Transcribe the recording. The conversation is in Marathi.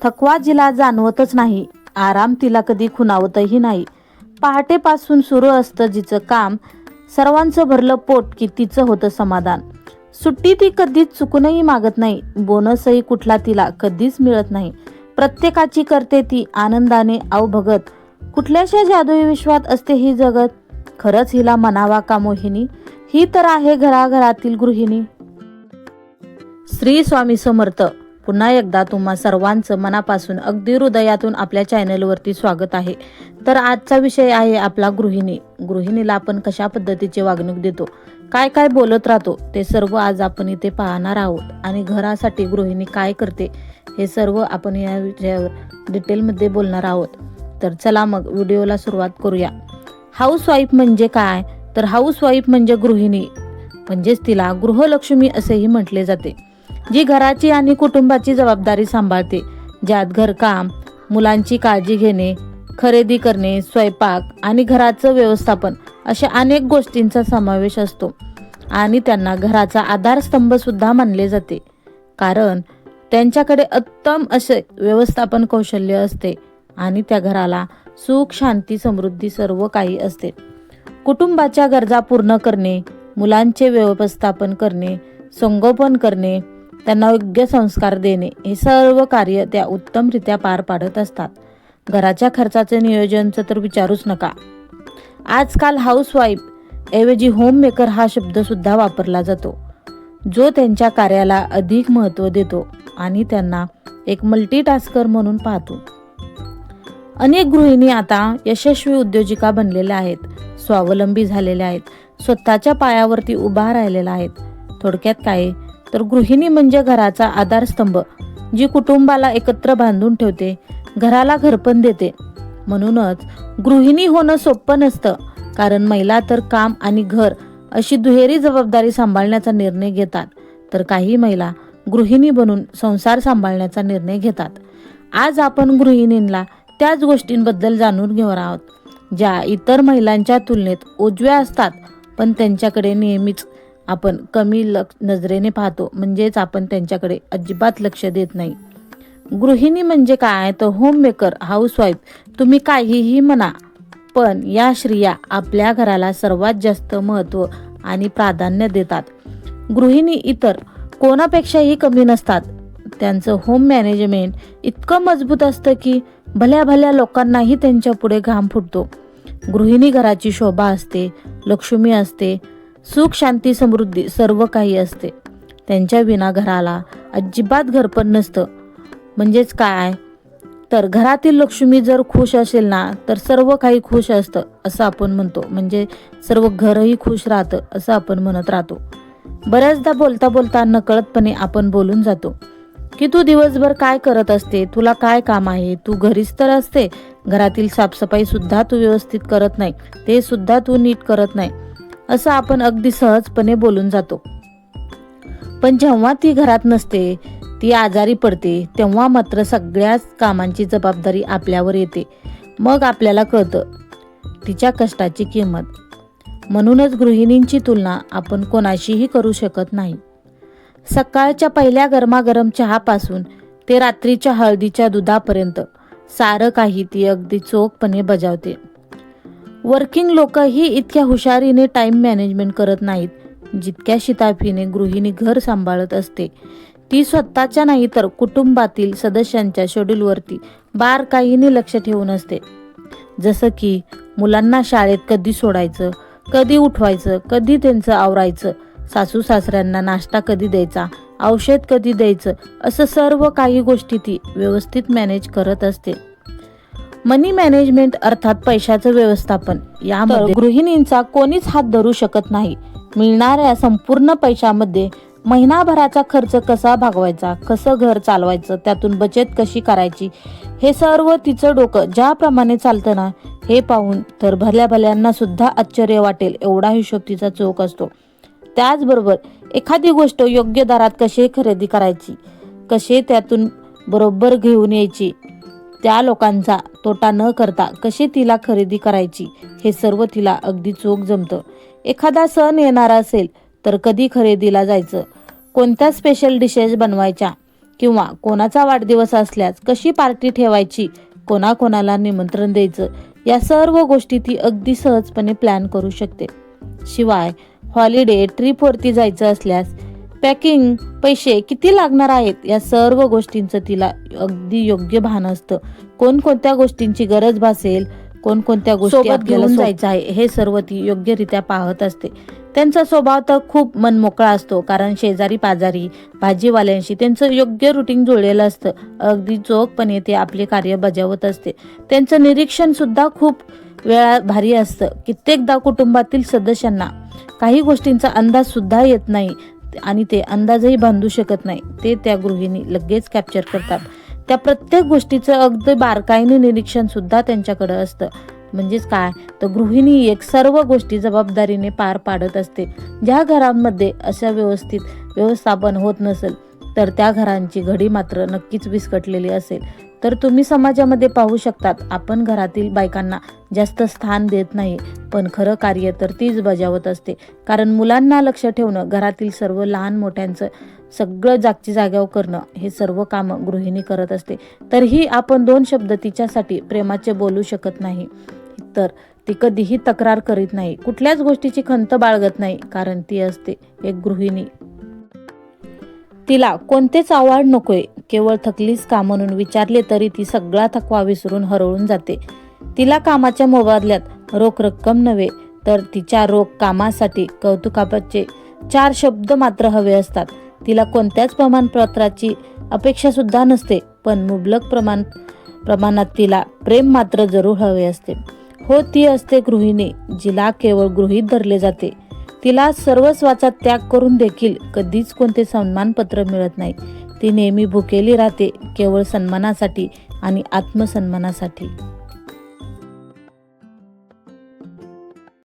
थकवा जिला जाणवतच नाही, आराम तिला कधी खुणावतही नाही. पहाटेपासून सुरू असतं जिचं काम, सर्वांचं भरलं पोट की तिचं होतं समाधान. सुट्टी ती कधीच चुकूनही मागत नाही, बोनसही कुठला तिला कधीच मिळत नाही. प्रत्येकाची करते ती आनंदाने अवभगत, कुठल्याशा जादुई विश्वात असते ही जगत. खरंच हिला म्हणावा का मोहिनी, ही तर आहे घराघरातील गृहिणी. श्री स्वामी समर्थ. पुन्हा एकदा तुम्हा सर्वांचं मनापासून अगदी हृदयातून आपल्या चॅनलवरती स्वागत आहे. तर आजचा विषय आहे आपला गृहिणी. गृहिणीला आपण कशा पद्धतीचे वागणूक देतो, काय काय बोलत राहतो, ते सर्व आज आपण इथे पाहणार आहोत. आणि घरासाठी गृहिणी काय करते हे सर्व आपण या विषयावर डिटेलमध्ये बोलणार आहोत. तर चला मग व्हिडिओला सुरुवात करूया. हाऊसवाईफ म्हणजे काय, तर हाऊसवाईफ म्हणजे गृहिणी, म्हणजेच तिला गृहलक्ष्मी असेही म्हटले जाते, जी घराची आणि कुटुंबाची जबाबदारी सांभाळते, ज्यात घरकाम, मुलांची काळजी घेणे, खरेदी करणे, स्वयंपाक आणि घराचं व्यवस्थापन अशा अनेक गोष्टींचा समावेश असतो. आणि त्यांना घराचा आधारस्तंभ सुद्धा मानले जाते, कारण त्यांच्याकडे उत्तम असे व्यवस्थापन कौशल्य असते आणि त्या घराला सुख, शांती, समृद्धी सर्व काही असते. कुटुंबाच्या गरजा पूर्ण करणे, मुलांचे व्यवस्थापन करणे, संगोपन करणे, त्यांना योग्य संस्कार देणे, हे सर्व कार्य त्या उत्तमरित्या पार पाडत असतात. घराच्या खर्चाचे नियोजनचं तर विचारूच नका. आजकाल हाऊसवाईफ ऐवजी होममेकर हा शब्द सुद्धा वापरला जातो, जो त्यांच्या कार्याला अधिक महत्त्व देतो आणि त्यांना एक मल्टीटास्कर म्हणून पाहतो. अनेक गृहिणी आता यशस्वी उद्योजिका बनलेल्या आहेत, स्वावलंबी झालेल्या आहेत, स्वतःच्या पायावरती उभा राहिलेल्या आहेत. थोडक्यात काय, तर गृहिणी म्हणजे घराचा आधारस्तंभ, जी कुटुंबाला एकत्र बांधून ठेवते, घराला घरपण देते. म्हणूनच गृहिणी होणं सोपं नसतं, कारण महिला तर काम आणि घर अशी दुहेरी जबाबदारी सांभाळण्याचा निर्णय घेतात, तर काही महिला गृहिणी बनून संसार सांभाळण्याचा निर्णय घेतात. आज आपण गृहिणींना त्याच गोष्टींबद्दल जाणून घेणार आहोत, ज्या इतर महिलांच्या तुलनेत उजव्या असतात, पण त्यांच्याकडे नेहमीच आपण कमी नजरेने पाहतो, म्हणजेच आपण त्यांच्याकडे अजिबात लक्ष देत नाही. गृहिणी म्हणजे काय, तर होममेकर, हाऊसवाईफ, तुम्ही काहीही म्हणा, पण या स्त्रिया आपल्या घराला सर्वात जास्त महत्त्व आणि प्राधान्य देतात. गृहिणी इतर कोणापेक्षाही कमी नसतात. त्यांचं होम मॅनेजमेंट इतकं मजबूत असतं की भल्या भल्या लोकांनाही त्यांच्या पुढे घाम फुटतो. गृहिणी घराची शोभा असते, लक्ष्मी असते, सुख, शांती, समृद्धी सर्व काही असते. त्यांच्या विना घराला अजिबात घरपण नसतं. म्हणजेच काय, तर घरातील लक्ष्मी जर खुश असेल ना, तर सर्व काही खुश असतं असं आपण म्हणतो, म्हणजे सर्व घरही खुश राहतं असं आपण म्हणत राहतो. बऱ्याचदा बोलता बोलता नकळतपणे आपण बोलून जातो की तू दिवसभर काय करत असते, तुला काय काम आहे, तू घरीच तर असते, घरातील साफसफाई सुद्धा तू व्यवस्थित करत नाही, ते सुद्धा तू नीट करत नाही, असं आपण अगदी सहजपणे बोलून जातो. पण जेव्हा ती घरात नसते, ती आजारी पडते, तेव्हा मात्र सगळ्याच कामांची जबाबदारी आपल्यावर येते. मग आपल्याला कळतं तिच्या कष्टाची किंमत. म्हणूनच गृहिणींची तुलना आपण कोणाशीही करू शकत नाही. सकाळच्या पहिल्या गरमागरम चहापासून ते रात्रीच्या हळदीच्या दुधापर्यंत सारं काही ती अगदी चोखपणे बजावते. वर्किंग लोकही इतक्या हुशारीने टाइम मॅनेजमेंट करत नाहीत, जितक्या शिताफीने गृहिणी घर सांभाळत असते. ती स्वतःच्या नाही तर कुटुंबातील सदस्यांच्या शेड्यूलवरती बारकाईने लक्ष ठेवून असते. जसं की मुलांना शाळेत कधी सोडायचं, कधी उठवायचं, कधी त्यांचं आवरायचं, सासू सासऱ्यांना नाश्ता कधी द्यायचा, औषध कधी द्यायचं, असं सर्व काही गोष्टी ती व्यवस्थित मॅनेज करत असते. मनी मॅनेजमेंट अर्थात पैशाचं व्यवस्थापन, यामध्ये गृहिणींचा कोणीच हात धरू शकत नाही. मिळणाऱ्या संपूर्ण पैशामध्ये महिनाभराचा खर्च कसा भागवायचा, कसं घर चालवायचं, त्यातून बचत कशी करायची, हे सर्व तिचं डोकं ज्याप्रमाणे चालतं ना, हे पाहून तर भल्या भल्यांना सुद्धा आश्चर्य वाटेल एवढा हिशोब तिचा चोख असतो. त्याचबरोबर एखादी गोष्ट योग्य दरात कशी खरेदी करायची, कसे त्यातून बरोबर घेऊन यायची, त्या लोकांचा तोटा न करता कशी तिला खरेदी करायची, हे सर्व तिला अगदी चोख जमतं. एखादा सण येणार असेल तर कधी खरेदीला जायचं, कोणत्या स्पेशल डिशेस बनवायच्या, किंवा कोणाचा वाढदिवस असल्यास कशी पार्टी ठेवायची, कोणाकोणाला निमंत्रण द्यायचं, या सर्व गोष्टी ती अगदी सहजपणे प्लॅन करू शकते. शिवाय हॉलिडे ट्रिपवरती जायचं असल्यास पॅकिंग, पैसे किती लागणार आहेत या सर्व गोष्टींचं तिला अगदी योग्य भान असतं. कोणकोणत्या गोष्टींची गरज भासेल, कोणकोणत्या गोष्टी आपल्याला जायचं आहे हे सर्व ती योग्यरित्या पाहत असते. त्यांचा स्वभाव तर खूप मनमोकळा असतो, कारण शेजारी पाजारी भाजीवाल्यांशी त्यांचं योग्य रुटीन जुळलेलं असतं. अगदी चोखपणे ते आपले कार्य बजावत असते. त्यांचं निरीक्षण सुद्धा खूप वेळा भारी असतं. कित्येकदा कुटुंबातील सदस्यांना काही गोष्टींचा अंदाज सुद्धा येत नाही आणि ते अंदाजही बांधू शकत नाही. ते त्या गृहिणी लगेच कॅप्चर करतात. त्या प्रत्येक गोष्टीचं अगदी बारकाईने निरीक्षण सुद्धा त्यांच्याकडे असतं. म्हणजेच काय तर गृहिणी एक सर्व गोष्टी जबाबदारीने पार पाडत असते. ज्या घरांमध्ये अशा व्यवस्थापन होत नसेल तर त्या घरांची घडी मात्र नक्कीच विस्कटलेली असेल. तर तुम्ही समाजामध्ये पाहू शकतात, आपण घरातील बायकांना जास्त स्थान देत नाही, पण खरं कार्य तर तीच बजावत असते. कारण मुलांना लक्ष ठेवणं, घरातील सर्व लहान मोठ्यांचं सगळं जागची जाग्यावर करणं, हे सर्व कामं गृहिणी करत असते. तरीही आपण 2 शब्द तिच्यासाठी प्रेमाचे बोलू शकत नाही, तर ती कधीही तक्रार करीत नाही, कुठल्याच गोष्टीची खंत बाळगत नाही, कारण ती असते एक गृहिणी. तिला कोणतेच आव्हाड नकोय. केवळ थकलीस का म्हणून विचारले तरी ती सगळा थकवा विसरून हरवून जाते. तिला कामाच्या मोबदल्यात रोख रक्कम नव्हे, तर तिच्या रोख कामासाठी कौतुकाचे 4 शब्द मात्र हवे असतात. तिला कोणत्याच प्रमाणपत्राची अपेक्षा सुद्धा नसते, पण मुबलक प्रमाणात तिला प्रेम मात्र जरूर हवे असते. हो, ती असते गृहिणी जिला केवळ गृहीत धरले जाते. तिला सर्वस्वाचा त्याग करून देखील कधीच कोणते सन्मानपत्र मिळत नाही. ती नेहमी भुकेली राहते, केवळ सन्मानासाठी आणि आत्मसन्मानासाठी.